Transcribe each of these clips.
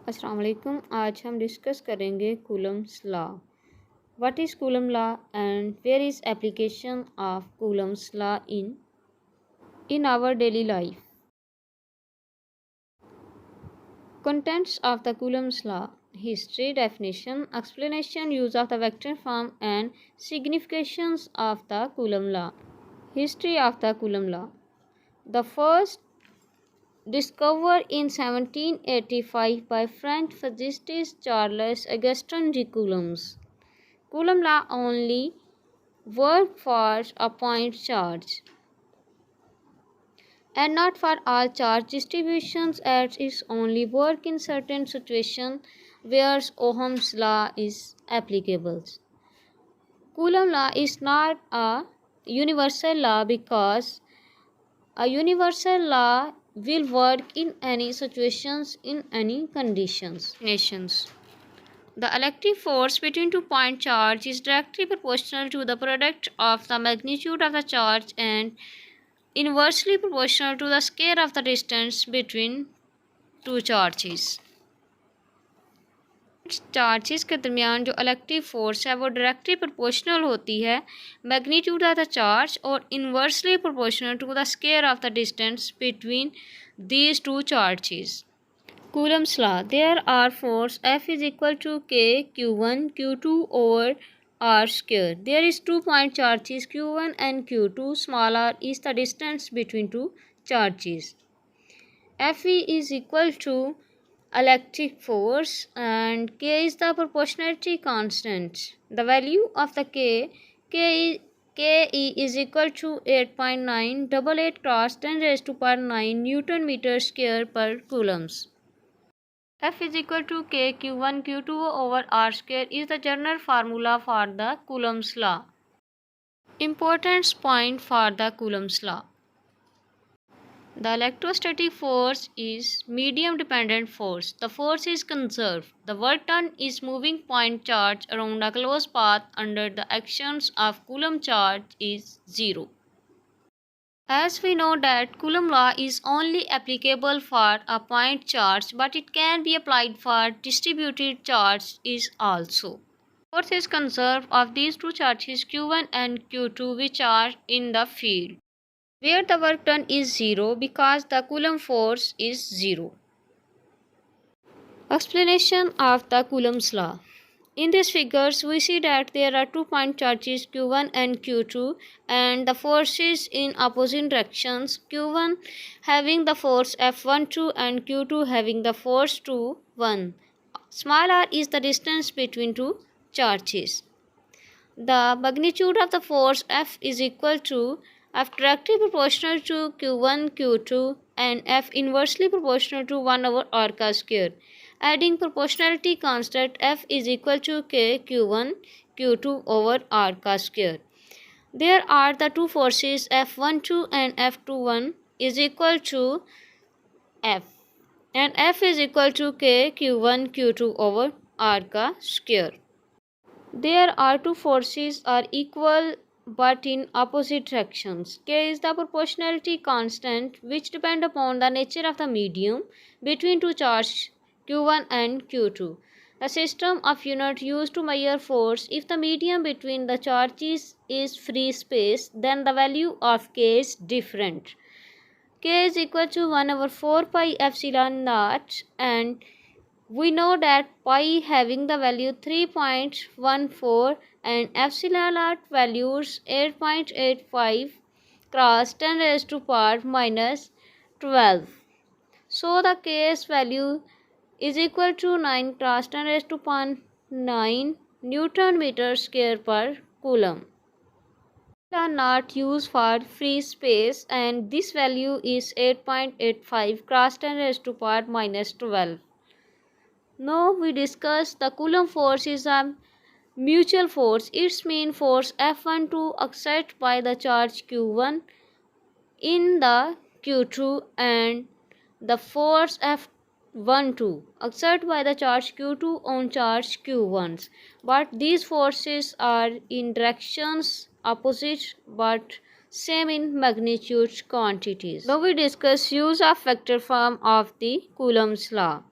अस्सलाम वालेकुम। आज हम डिस्कस करेंगे Coulomb's law. What is Coulomb law and where is application of Coulomb's law in our daily life. Contents of the Coulomb's law: history, definition, explanation, use of the vector form, and significations of the Coulomb law. History of the Coulomb law. The first discovered in 1785 by French physicist Charles Augustin de Coulomb. Coulomb law only worked for a point charge and not for all charge distributions, as it only work in certain situations where Ohm's law is applicable. Coulomb law is not a universal law because a universal law will work in any situations in any conditions. The electric force between two point charge is directly proportional to the product of the magnitude of the charge and inversely proportional to the square of the distance between two charges. Charges के दरमियान जो electric force है वो directly proportional होती है magnitude of the charge और inversely proportional to the square of the distance between these two charges. Coulomb's law. There are force F is equal to K Q1 Q2 over R square. There is 2 point charges Q1 and Q2. Small r is the distance between two charges. Fe is equal to electric force and K is the proportionality constant. The value of the Ke is equal to 8.988 cross 10 raised to power 9 Newton meter square per coulombs. F is equal to K Q1 Q2 over R square is the general formula for the Coulomb's law. Importance point for the Coulomb's law. The electrostatic force is medium dependent force. The force is conserved. The work done is moving point charge around a closed path under the actions of Coulomb charge is 0. As we know that Coulomb law is only applicable for a point charge, but it can be applied for distributed charge is also. Force is conserved of these two charges Q1 and Q2 which are in the field, where the work done is 0 because the Coulomb force is 0. Explanation of the Coulomb's law. In these figures, we see that there are 2 point charges Q1 and Q2 and the forces in opposite directions, Q1 having the force F12 and Q2 having the force 2,1. Small r is the distance between two charges. The magnitude of the force F is equal to F directly proportional to Q1, Q2 and F inversely proportional to 1 over r ka square. Adding proportionality constant F is equal to K Q1 Q2 over R ka square. There are the two forces F12 and F21 is equal to F and F is equal to K Q1 Q2 over R ka square. There are two forces are equal but in opposite directions. K is the proportionality constant which depend upon the nature of the medium between two charges Q1 and Q2. The system of unit used to measure force. If the medium between the charges is free space, then the value of K is different. K is equal to 1 over 4 pi epsilon naught and we know that pi having the value 3.14 and epsilon naught values 8.85 cross 10 raised to power minus 12. So the K's value is equal to 9 cross 10 raised to power 9 Newton meter square per coulomb. Are not used for free space and this value is 8.85 cross 10 raised to power minus 12. Now we discuss the Coulomb force is a mutual force. Its mean force F12 exerted by the charge Q1 in the Q2 and the force F12 exerted by the charge Q2 on charge Q1. But these forces are in directions opposite but same in magnitude quantities. Now we discuss use of vector form of the Coulomb's law.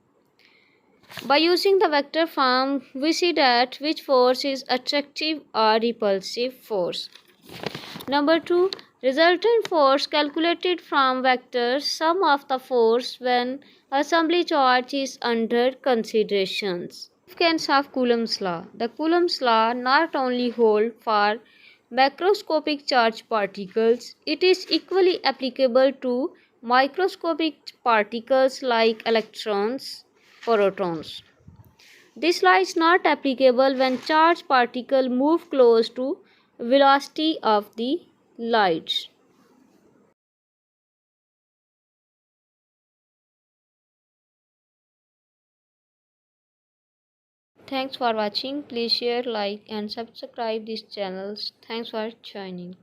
By using the vector form, we see that which force is attractive or repulsive force. Number 2. Resultant force calculated from vectors sum of the force when assembly charge is under considerations. Significance of Coulomb's law. The Coulomb's law not only holds for macroscopic charged particles, it is equally applicable to microscopic particles like electrons, protons. This law is not applicable when charged particles move close to velocity of the light. Thanks for watching. Please share, like and subscribe these channels. Thanks for joining.